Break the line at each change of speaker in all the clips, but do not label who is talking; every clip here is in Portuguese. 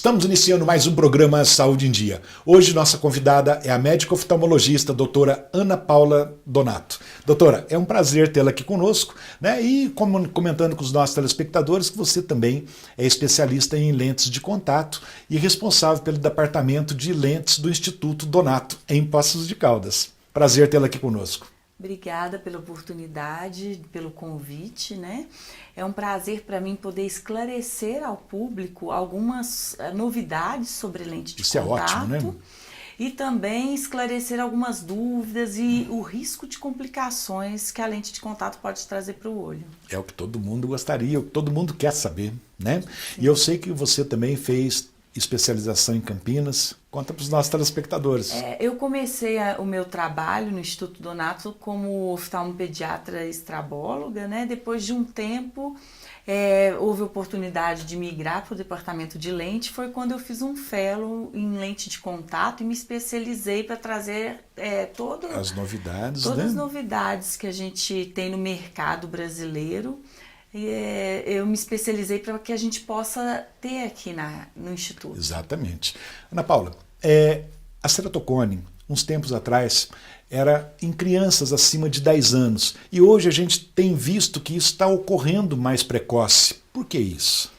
Estamos iniciando mais um programa Saúde em Dia. Hoje nossa convidada é a médica oftalmologista doutora Ana Paula Donato. Doutora, é um prazer tê-la aqui conosco, né? E comentando com os nossos telespectadores que você também é especialista em lentes de contato e responsável pelo departamento de lentes do Instituto Donato, em Poços de Caldas. Prazer tê-la aqui conosco.
Obrigada pela oportunidade, pelo convite, né? É um prazer para mim poder esclarecer ao público algumas novidades sobre lente de contato.
Isso é ótimo, né?
E também esclarecer algumas dúvidas e o risco de complicações que a lente de contato pode trazer para o olho.
É o que todo mundo gostaria, o que todo mundo quer saber, né? Sim. E eu sei que você também fez especialização em Campinas. Conta para os nossos telespectadores.
Eu comecei o meu trabalho no Instituto Donato como oftalmopediatra estrabóloga, né? Depois de um tempo, houve oportunidade de migrar para o departamento de lente. Foi quando eu fiz um fellow em lente de contato e me especializei para trazer todas
as novidades,
as novidades que a gente tem no mercado brasileiro. Eu me especializei para que a gente possa ter aqui no Instituto.
Exatamente. Ana Paula, a ceratocone, uns tempos atrás, era em crianças acima de 10 anos. E hoje a gente tem visto que isso está ocorrendo mais precoce. Por que isso?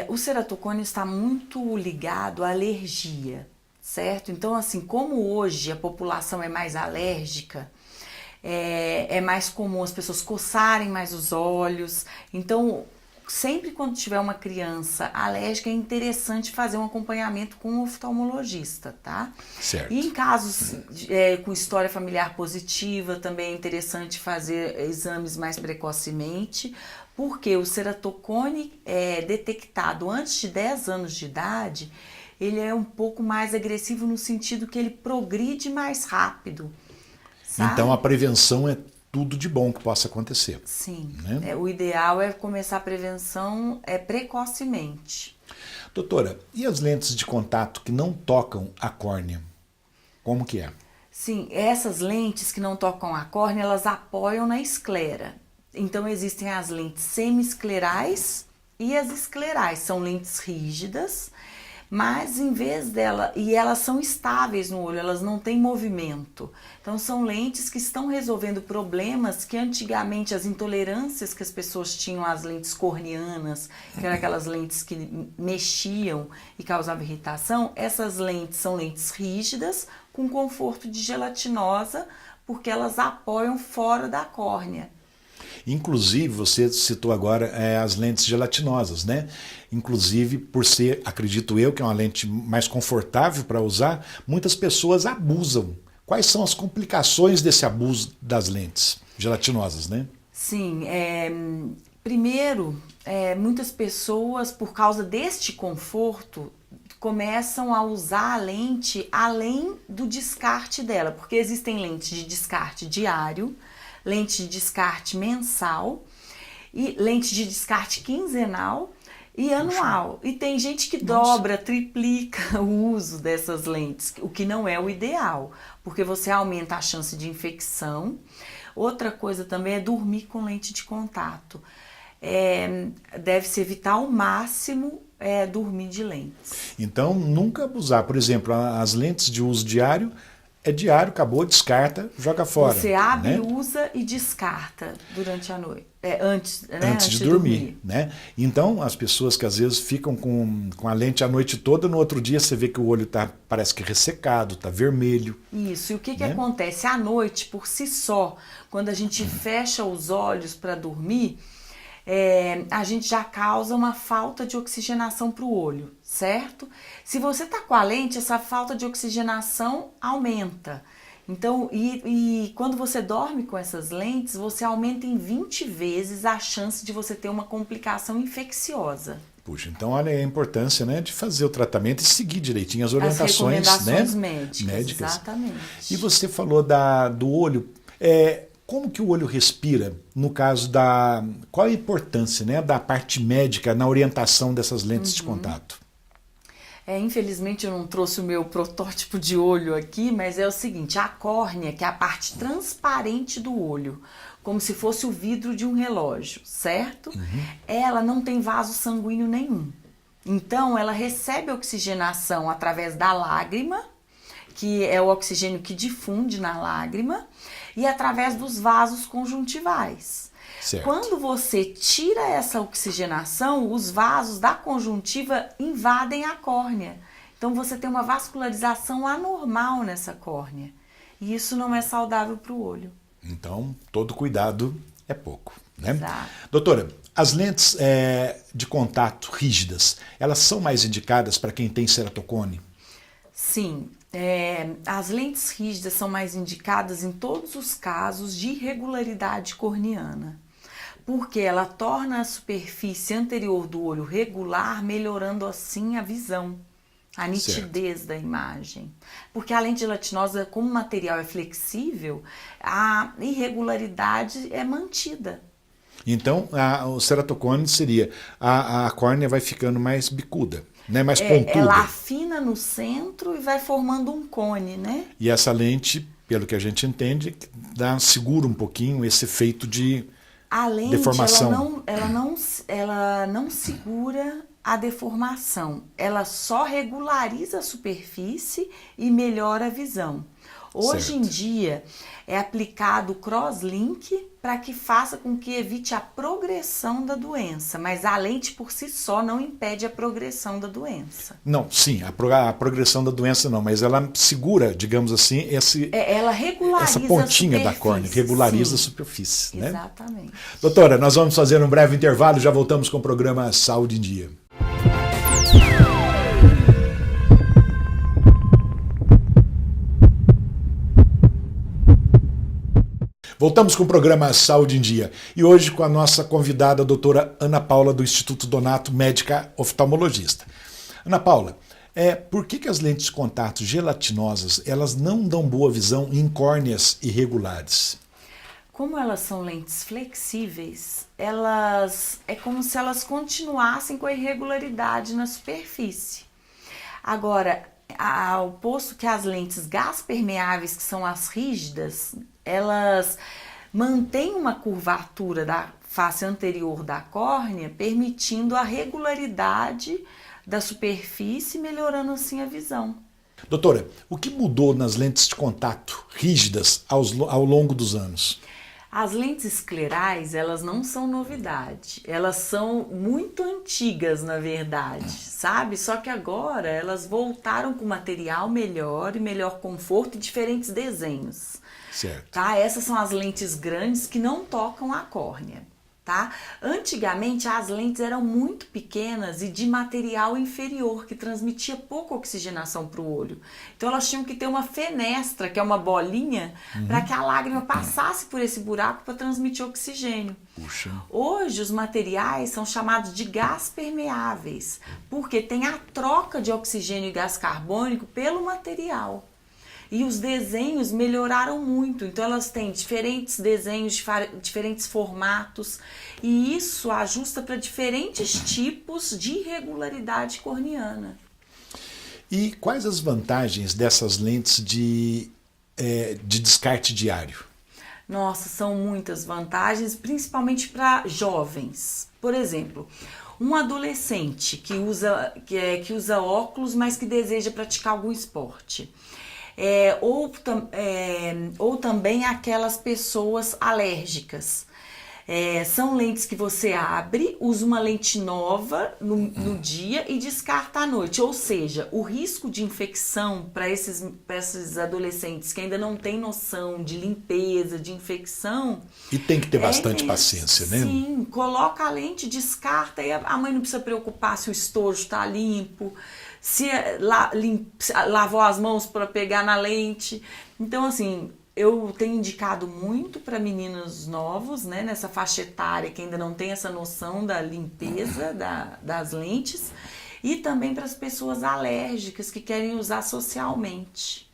O ceratocone está muito ligado à alergia, certo? Então, assim, como hoje a população é mais alérgica, é mais comum as pessoas coçarem mais os olhos. Então, sempre quando tiver uma criança alérgica, é interessante fazer um acompanhamento com um oftalmologista, tá?
Certo.
E em casos com história familiar positiva, também é interessante fazer exames mais precocemente, porque o ceratocone detectado antes de 10 anos de idade, ele é um pouco mais agressivo no sentido que ele progride mais rápido. Sabe?
Então a prevenção é tudo de bom que possa acontecer.
Sim,
né?
O ideal é começar a prevenção precocemente.
Doutora, e as lentes de contato que não tocam a córnea? Como que é?
Sim, essas lentes que não tocam a córnea, elas apoiam na esclera. Então existem as lentes semi-esclerais e as esclerais, são lentes rígidas, mas em vez dela, e elas são estáveis no olho, elas não têm movimento. Então são lentes que estão resolvendo problemas que antigamente as intolerâncias que as pessoas tinham às lentes corneanas, que eram aquelas lentes que mexiam e causavam irritação, essas lentes são lentes rígidas com conforto de gelatinosa, porque elas apoiam fora da córnea.
Inclusive, você citou agora as lentes gelatinosas, né? Inclusive, por ser, acredito eu, que é uma lente mais confortável para usar, muitas pessoas abusam. Quais são as complicações desse abuso das lentes gelatinosas, né?
Sim, primeiro, muitas pessoas, por causa deste conforto, começam a usar a lente além do descarte dela, porque existem lentes de descarte diário, lente de descarte mensal, e lente de descarte quinzenal e anual. E tem gente que dobra, triplica o uso dessas lentes, o que não é o ideal, porque você aumenta a chance de infecção. Outra coisa também é dormir com lente de contato. Deve-se evitar ao máximo dormir de lentes.
Então, nunca abusar. Por exemplo, as lentes de uso diário, é diário, acabou, descarta, joga fora.
Você abre,
né?
Usa e descarta durante a noite,
antes de dormir. Né? Então, as pessoas que às vezes ficam com a lente a noite toda, no outro dia você vê que o olho parece que ressecado, está vermelho.
Isso, e o que acontece? À noite, por si só, quando a gente fecha os olhos para dormir, a gente já causa uma falta de oxigenação para o olho, certo? Se você está com a lente, essa falta de oxigenação aumenta. Então, e quando você dorme com essas lentes, você aumenta em 20 vezes a chance de você ter uma complicação infecciosa.
Puxa, então olha a importância, né, de fazer o tratamento e seguir direitinho as orientações,
as recomendações médicas. Exatamente.
E você falou do olho. Como que o olho respira, no caso qual a importância, né, da parte médica na orientação dessas lentes de contato?
Infelizmente eu não trouxe o meu protótipo de olho aqui, mas é o seguinte, a córnea, que é a parte transparente do olho, como se fosse o vidro de um relógio, certo? Ela não tem vaso sanguíneo nenhum. Então, ela recebe oxigenação através da lágrima, que é o oxigênio que difunde na lágrima, e através dos vasos conjuntivais.
Certo.
Quando você tira essa oxigenação, os vasos da conjuntiva invadem a córnea. Então, você tem uma vascularização anormal nessa córnea. E isso não é saudável para o olho.
Então, todo cuidado é pouco, né?
Exato.
Doutora, as lentes de contato rígidas, elas são mais indicadas para quem tem ceratocone?
Sim, as lentes rígidas são mais indicadas em todos os casos de irregularidade corneana, porque ela torna a superfície anterior do olho regular, melhorando assim a visão, a nitidez da imagem. Porque a lente gelatinosa, como o material é flexível, a irregularidade é mantida.
Então, o ceratocone seria, a córnea vai ficando mais bicuda, né? Mais pontuda.
Ela afina no centro e vai formando um cone, né?
E essa lente, pelo que a gente entende, segura um pouquinho esse efeito de
a lente,
deformação.
Ela não segura a deformação, ela só regulariza a superfície e melhora a visão. Hoje em dia é aplicado o crosslink para que faça com que evite a progressão da doença, mas a lente por si só não impede a progressão da doença.
Não, sim, a progressão da doença não, mas ela segura, digamos assim,
ela regulariza
essa pontinha
a
da córnea, regulariza a
sim.
superfície, né?
Exatamente.
Doutora, nós vamos fazer um breve intervalo e já voltamos com o programa Saúde em Dia. Voltamos com o programa Saúde em Dia e hoje com a nossa convidada, a doutora Ana Paula, do Instituto Donato, médica oftalmologista. Ana Paula, por que as lentes de contato gelatinosas elas não dão boa visão em córneas irregulares?
Como elas são lentes flexíveis, é como se elas continuassem com a irregularidade na superfície. Agora, ao posto que as lentes gás permeáveis, que são as rígidas, elas mantêm uma curvatura da face anterior da córnea, permitindo a regularidade da superfície, melhorando assim a visão.
Doutora, o que mudou nas lentes de contato rígidas ao longo dos anos?
As lentes esclerais, elas não são novidade, elas são muito antigas, na verdade, sabe? Só que agora elas voltaram com material melhor e melhor conforto e diferentes desenhos.
Certo.
Tá? Essas são as lentes grandes que não tocam a córnea. Tá? Antigamente as lentes eram muito pequenas e de material inferior, que transmitia pouca oxigenação para o olho. Então elas tinham que ter uma fenestra, que é uma bolinha, para que a lágrima passasse por esse buraco para transmitir oxigênio.
Puxa.
Hoje os materiais são chamados de gás permeáveis, porque tem a troca de oxigênio e gás carbônico pelo material. E os desenhos melhoraram muito, então elas têm diferentes desenhos, diferentes formatos, e isso ajusta para diferentes tipos de irregularidade corneana.
E quais as vantagens dessas lentes de descarte diário?
Nossa, são muitas vantagens, principalmente para jovens. Por exemplo, um adolescente que usa óculos, mas que deseja praticar algum esporte. Ou também aquelas pessoas alérgicas. São lentes que você abre, usa uma lente nova no dia e descarta à noite. Ou seja, o risco de infecção para esses adolescentes que ainda não têm noção de limpeza, de infecção...
E tem que ter bastante paciência, né?
Sim, coloca a lente, descarta e a mãe não precisa preocupar se o estojo está limpo, se lavou as mãos para pegar na lente. Então, assim, eu tenho indicado muito para meninos novos, né, nessa faixa etária que ainda não tem essa noção da limpeza das lentes, e também para as pessoas alérgicas que querem usar socialmente.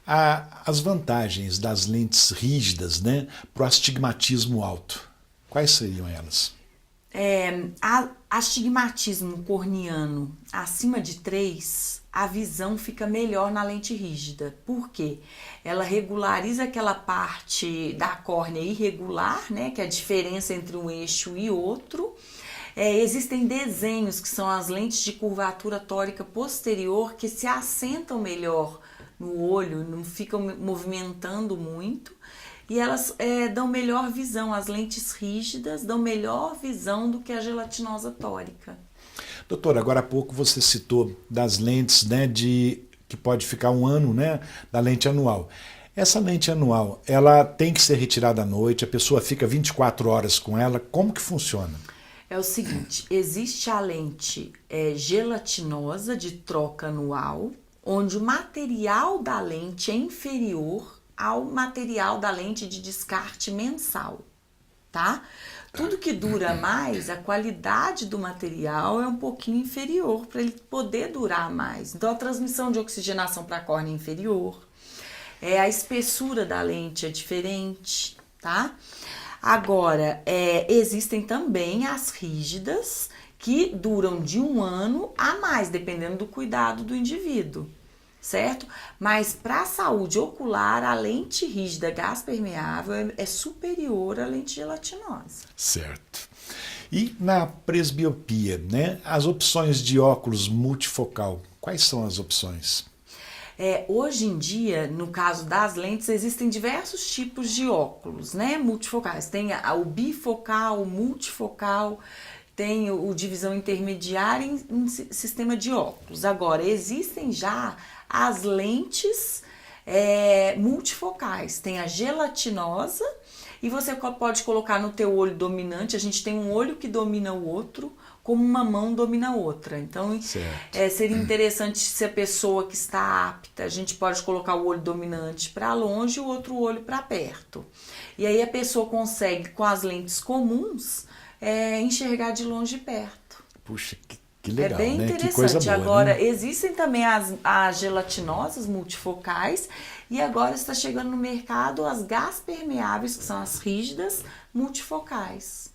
As vantagens das lentes rígidas, né, para o astigmatismo alto, quais seriam elas?
Astigmatismo corneano acima de 3, a visão fica melhor na lente rígida. Por quê? Ela regulariza aquela parte da córnea irregular, né, que é a diferença entre um eixo e outro. Existem desenhos que são as lentes de curvatura tórica posterior que se assentam melhor no olho, não ficam movimentando muito e elas dão melhor visão. As lentes rígidas dão melhor visão do que a gelatinosa tórica.
Doutora, agora há pouco você citou das lentes, né, que pode ficar um ano, né, da lente anual. Essa lente anual, ela tem que ser retirada à noite, a pessoa fica 24 horas com ela, como que funciona?
É o seguinte, existe a lente gelatinosa de troca anual, onde o material da lente é inferior ao material da lente de descarte mensal, tá? Tudo que dura mais, a qualidade do material é um pouquinho inferior para ele poder durar mais. Então, a transmissão de oxigenação para a córnea é inferior, a espessura da lente é diferente, tá? Agora, existem também as rígidas, que duram de 1 ano a mais, dependendo do cuidado do indivíduo, certo? Mas para a saúde ocular, a lente rígida gás permeável é superior à lente gelatinosa.
Certo. E na presbiopia, né? As opções de óculos multifocal, quais são as opções?
Hoje em dia, no caso das lentes, existem diversos tipos de óculos, né, multifocais. Tem o bifocal, o multifocal, tem o divisão intermediária em sistema de óculos. Agora, existem já as lentes multifocais. Tem a gelatinosa e você pode colocar no teu olho dominante. A gente tem um olho que domina o outro, como uma mão domina a outra. Então, seria interessante se a pessoa que está apta, a gente pode colocar o olho dominante para longe e o outro olho para perto. E aí a pessoa consegue, com as lentes comuns, enxergar de longe e perto.
Puxa, que legal,
é bem interessante.
Que coisa boa,
agora,
né?
existem também as gelatinosas multifocais e agora está chegando no mercado as gás permeáveis, que são as rígidas multifocais.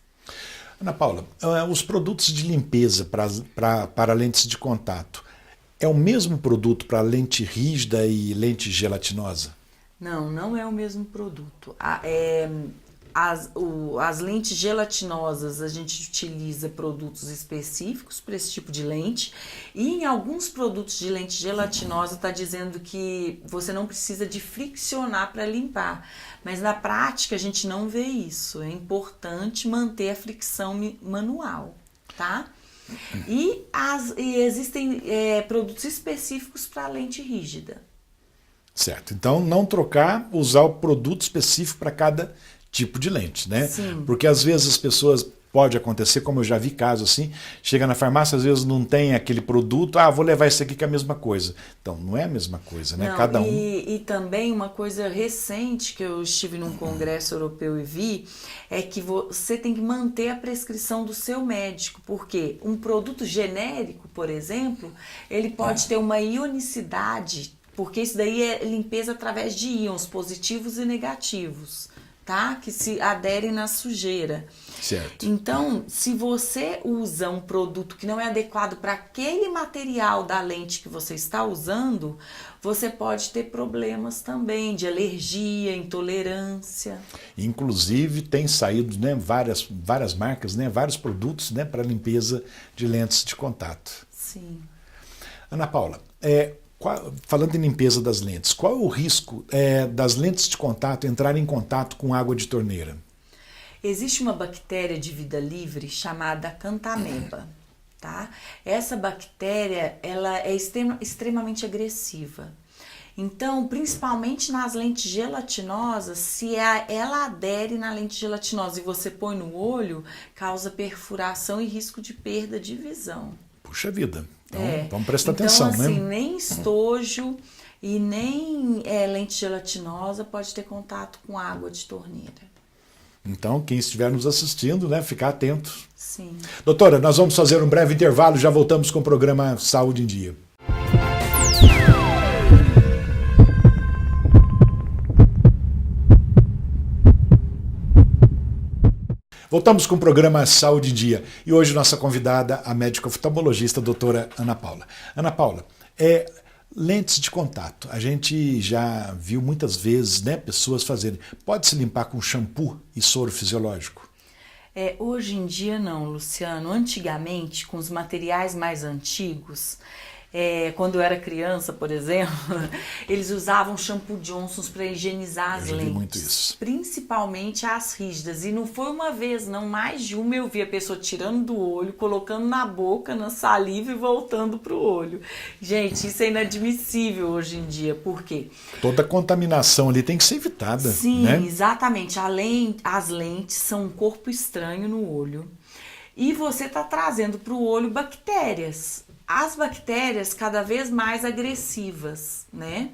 Ana Paula, os produtos de limpeza para lentes de contato, é o mesmo produto para lente rígida e lente gelatinosa?
Não, não é o mesmo produto. As lentes gelatinosas, a gente utiliza produtos específicos para esse tipo de lente, e em alguns produtos de lente gelatinosa está dizendo que você não precisa de friccionar para limpar, mas na prática a gente não vê isso. É importante manter a fricção manual, tá? E existem produtos específicos para lente rígida.
Certo, então não trocar, usar o produto específico para cada tipo de lente, né?
Sim.
Porque às vezes as pessoas, pode acontecer, como eu já vi casos assim, chega na farmácia, às vezes não tem aquele produto, vou levar esse aqui que é a mesma coisa. Então, não é a mesma coisa, né?
Não,
cada um...
E também uma coisa recente que eu estive num congresso europeu e vi, é que você tem que manter a prescrição do seu médico, porque um produto genérico, por exemplo, ele pode ter uma ionicidade, porque isso daí é limpeza através de íons positivos e negativos, tá? Que se aderem na sujeira.
Certo.
Então, se você usa um produto que não é adequado para aquele material da lente que você está usando, você pode ter problemas também de alergia, intolerância.
Inclusive, tem saído, né, várias marcas, né, vários produtos, né, para limpeza de lentes de contato.
Sim.
Ana Paula, falando em limpeza das lentes, qual é o risco das lentes de contato entrarem em contato com água de torneira?
Existe uma bactéria de vida livre chamada Cantameba, tá? Essa bactéria, ela é extremamente agressiva. Então, principalmente nas lentes gelatinosas, se ela adere na lente gelatinosa e você põe no olho, causa perfuração e risco de perda de visão.
Puxa vida, então vamos prestar atenção,
então, assim,
né?
Nem estojo e nem lente gelatinosa pode ter contato com água de torneira.
Então, quem estiver nos assistindo, né, ficar atento.
Sim.
Doutora, nós vamos fazer um breve intervalo, já voltamos com o programa Saúde em Dia. Voltamos com o programa Saúde em Dia. E hoje nossa convidada, a médica oftalmologista, a doutora Ana Paula. Ana Paula, lentes de contato. A gente já viu muitas vezes, né, pessoas fazerem. Pode se limpar com shampoo e soro fisiológico?
Hoje em dia não, Luciano. Antigamente, com os materiais mais antigos, quando eu era criança, por exemplo, eles usavam shampoo Johnson's para higienizar as
Eu já vi
lentes.
muito isso.
Principalmente as rígidas. E não foi uma vez, não, mais de uma eu vi a pessoa tirando do olho, colocando na boca, na saliva e voltando pro olho. Gente, isso é inadmissível hoje em dia. Por quê?
Toda contaminação ali tem que ser evitada.
Sim,
né?
exatamente. As lentes são um corpo estranho no olho. E você está trazendo para o olho bactérias. As bactérias cada vez mais agressivas, né?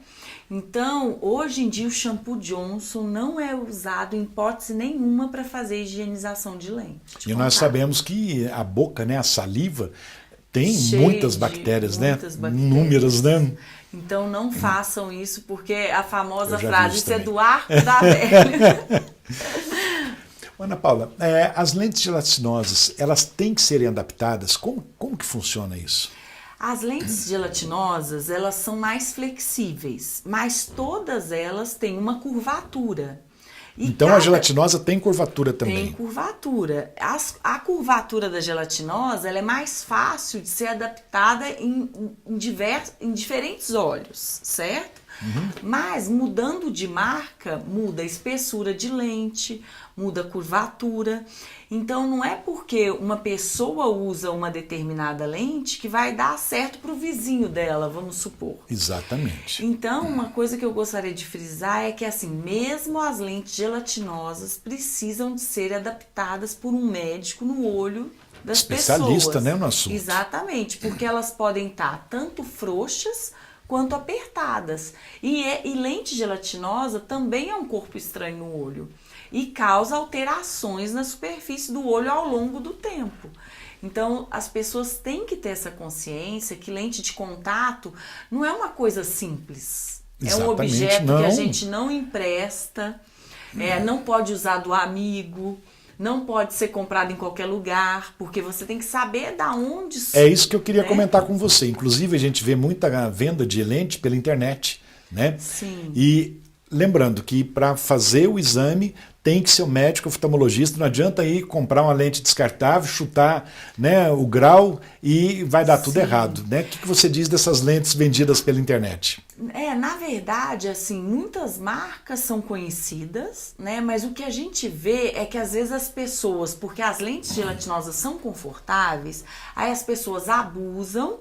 Então, hoje em dia, o shampoo Johnson não é usado em hipótese nenhuma para fazer higienização de lente.
E nós sabemos que a boca, né, a saliva, tem
Cheio
muitas
de
bactérias,
muitas
né?
bactérias.
Inúmeras, né?
Então, não façam isso, porque a famosa
Eu já vi
frase,
isso
isso é
também.
do arco da velha.
Ana Paula, as lentes gelatinosas, elas têm que serem adaptadas? Como que funciona isso?
As lentes gelatinosas, elas são mais flexíveis, mas todas elas têm uma curvatura. E
Então a gelatinosa tem curvatura também.
tem curvatura. A curvatura da gelatinosa, ela é mais fácil de ser adaptada em diferentes olhos, certo? Mas mudando de marca, muda a espessura de lente, muda a curvatura. Então não é porque uma pessoa usa uma determinada lente que vai dar certo para o vizinho dela, vamos supor.
Exatamente.
Então, uma coisa que eu gostaria de frisar é que, assim, mesmo as lentes gelatinosas precisam de ser adaptadas por um médico no olho das
Especialista,
pessoas.
né, no assunto.
Exatamente, porque elas podem estar tanto frouxas quanto apertadas. E lente gelatinosa também é um corpo estranho no olho e causa alterações na superfície do olho ao longo do tempo. Então, as pessoas têm que ter essa consciência que lente de contato não é uma coisa simples.
Exatamente,
é um objeto
não.
que a gente não empresta, não pode usar do amigo, não pode ser comprado em qualquer lugar, porque você tem que saber da onde...
É isso que eu queria
né?
comentar com você. Inclusive, a gente vê muita venda de lente pela internet, né?
Sim.
E lembrando que para fazer o exame tem que ser um médico oftalmologista, não adianta ir comprar uma lente descartável, chutar, né, o grau e vai dar tudo
Sim.
errado, né? O que você diz dessas lentes vendidas pela internet?
Na verdade, assim, muitas marcas são conhecidas, né? Mas o que a gente vê é que às vezes as pessoas, porque as lentes gelatinosas são confortáveis, aí as pessoas abusam,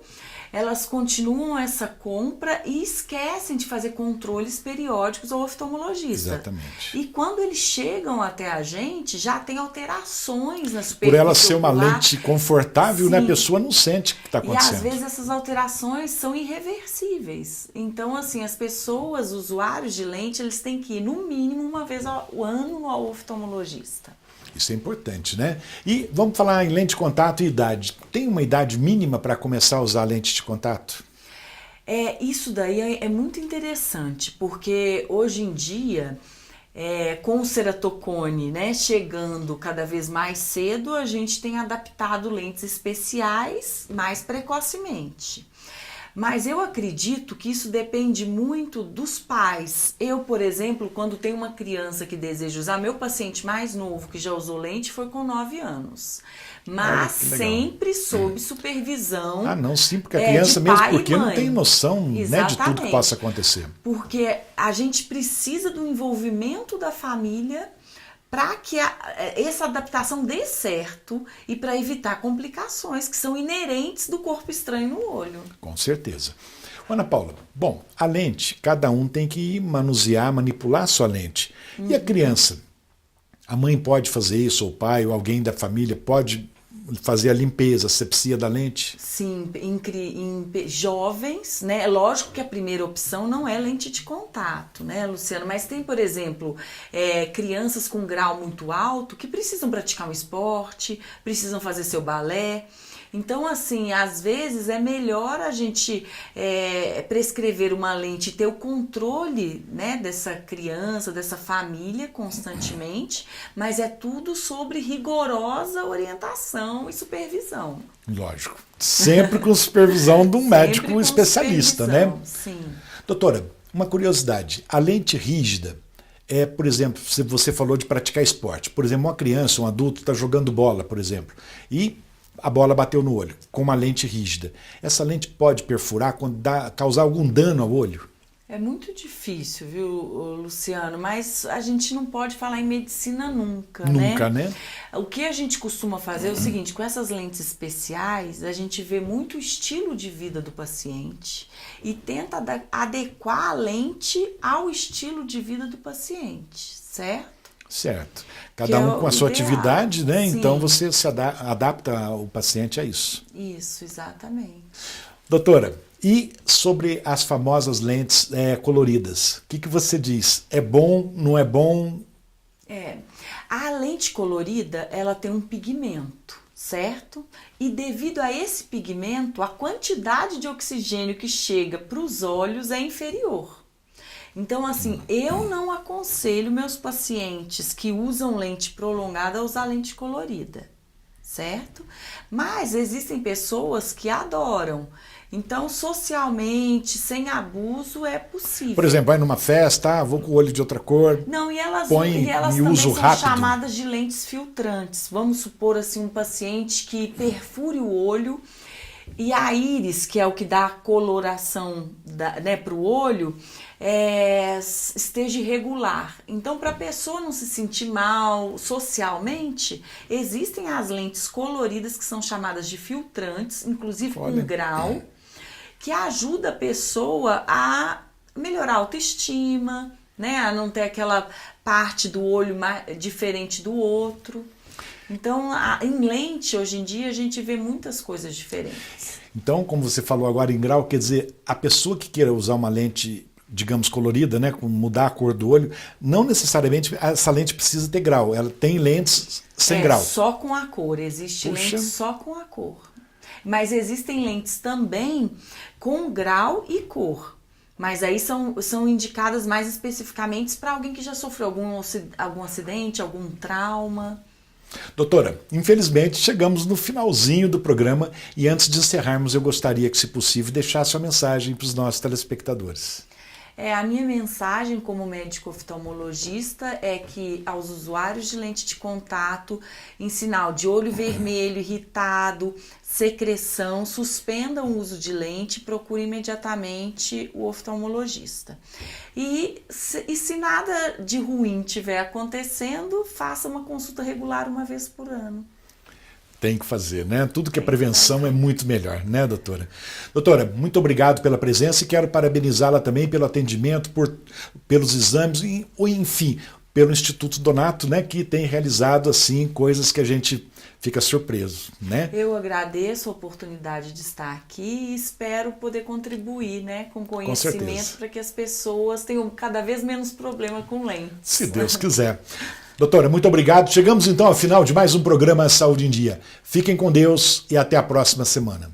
elas continuam essa compra e esquecem de fazer controles periódicos ao oftalmologista.
Exatamente.
E quando eles chegam até a gente, já tem alterações na superfície
Por ela ser uma
ocular.
lente confortável, né, a
Sim.
pessoa não sente o que está
E
acontecendo.
às vezes essas alterações são irreversíveis. Então, assim, as pessoas, usuários de lente, eles têm que ir no mínimo uma vez ao ano ao oftalmologista.
Isso é importante, né? E vamos falar em lente de contato e idade. Tem uma idade mínima para começar a usar lente de contato?
Isso daí é muito interessante, porque hoje em dia, com o ceratocone, né, chegando cada vez mais cedo, a gente tem adaptado lentes especiais mais precocemente. Mas eu acredito que isso depende muito dos pais. Eu, por exemplo, quando tenho uma criança que deseja usar, meu paciente mais novo que já usou lente foi com 9 anos. Mas
Olha, que legal.
sempre sob supervisão.
Ah, não, sim, porque a criança
de
mesmo
pai e
porque não
mãe.
tem noção, né, de tudo que
Exatamente.
possa acontecer.
Porque a gente precisa do envolvimento da família para que essa adaptação dê certo e para evitar complicações que são inerentes do corpo estranho no olho.
Com certeza. Ana Paula, bom, a lente, cada um tem que manusear, manipular a sua lente. E a criança? A mãe pode fazer isso, ou o pai, ou alguém da família pode fazer a limpeza, a asepsia da lente?
Sim, em jovens, né? Lógico que a primeira opção não é lente de contato, né, Luciano? Mas tem, por exemplo, crianças com grau muito alto que precisam praticar um esporte, precisam fazer seu balé. Então, assim, às vezes é melhor a gente prescrever uma lente e ter o controle, né, dessa criança, dessa família constantemente, mas é tudo sobre rigorosa orientação e supervisão.
Lógico. Sempre com supervisão de um médico
Sempre com
especialista, né?
supervisão, sim.
Doutora, uma curiosidade. A lente rígida, por exemplo, se você falou de praticar esporte. Por exemplo, uma criança, um adulto está jogando bola, por exemplo, e a bola bateu no olho, com uma lente rígida. Essa lente pode perfurar, causar algum dano ao olho?
É muito difícil, viu, Luciano? Mas a gente não pode falar em medicina nunca, né?
Nunca, né?
O que a gente costuma fazer é o seguinte, com essas lentes especiais, a gente vê muito o estilo de vida do paciente e tenta adequar a lente ao estilo de vida do paciente, certo?
Certo. Cada um com a sua atividade, né?
Sim.
Então você se adapta o paciente a isso.
Isso, exatamente.
Doutora, e sobre as famosas lentes coloridas? O que você diz? É bom, não é bom?
A lente colorida, ela tem um pigmento, certo? E devido a esse pigmento, a quantidade de oxigênio que chega para os olhos é inferior. Então, assim, eu não aconselho meus pacientes que usam lente prolongada a usar lente colorida, certo? Mas existem pessoas que adoram. Então, socialmente, sem abuso, é possível.
Por exemplo, vai numa festa, vou com o olho de outra cor.
Não, e elas
e
também
uso
são
rápido.
chamadas de lentes filtrantes. Vamos supor assim um paciente que perfure o olho e a íris, que é o que dá a coloração para o olho, esteja irregular. Então, para a pessoa não se sentir mal socialmente, existem as lentes coloridas que são chamadas de filtrantes, inclusive com grau, que ajuda a pessoa a melhorar a autoestima, né? A não ter aquela parte do olho diferente do outro. Então, em lente, hoje em dia, a gente vê muitas coisas diferentes.
Então, como você falou agora em grau, quer dizer, a pessoa que queira usar uma lente, digamos, colorida, né, com mudar a cor do olho, não necessariamente essa lente precisa ter grau. Ela tem lentes sem grau.
Só com a cor. Existe lente só com a cor. Mas existem lentes também com grau e cor. Mas aí são indicadas mais especificamente para alguém que já sofreu algum acidente, algum trauma.
Doutora, infelizmente chegamos no finalzinho do programa e antes de encerrarmos eu gostaria que, se possível, deixasse uma mensagem para os nossos telespectadores.
A minha mensagem como médico oftalmologista é que aos usuários de lente de contato, em sinal de olho vermelho, irritado, secreção, suspendam o uso de lente e procurem imediatamente o oftalmologista. E se nada de ruim estiver acontecendo, faça uma consulta regular uma vez por ano.
Tem que fazer, né? Tudo que é prevenção é muito melhor, né, doutora? Doutora, muito obrigado pela presença e quero parabenizá-la também pelo atendimento, pelos exames e, enfim, pelo Instituto Donato, né, que tem realizado, assim, coisas que a gente fica surpreso, né?
Eu agradeço a oportunidade de estar aqui e espero poder contribuir, né, com conhecimento para que as pessoas tenham cada vez menos problema com lentes.
Se Deus quiser. Doutora, muito obrigado. Chegamos então ao final de mais um programa Saúde em Dia. Fiquem com Deus e até a próxima semana.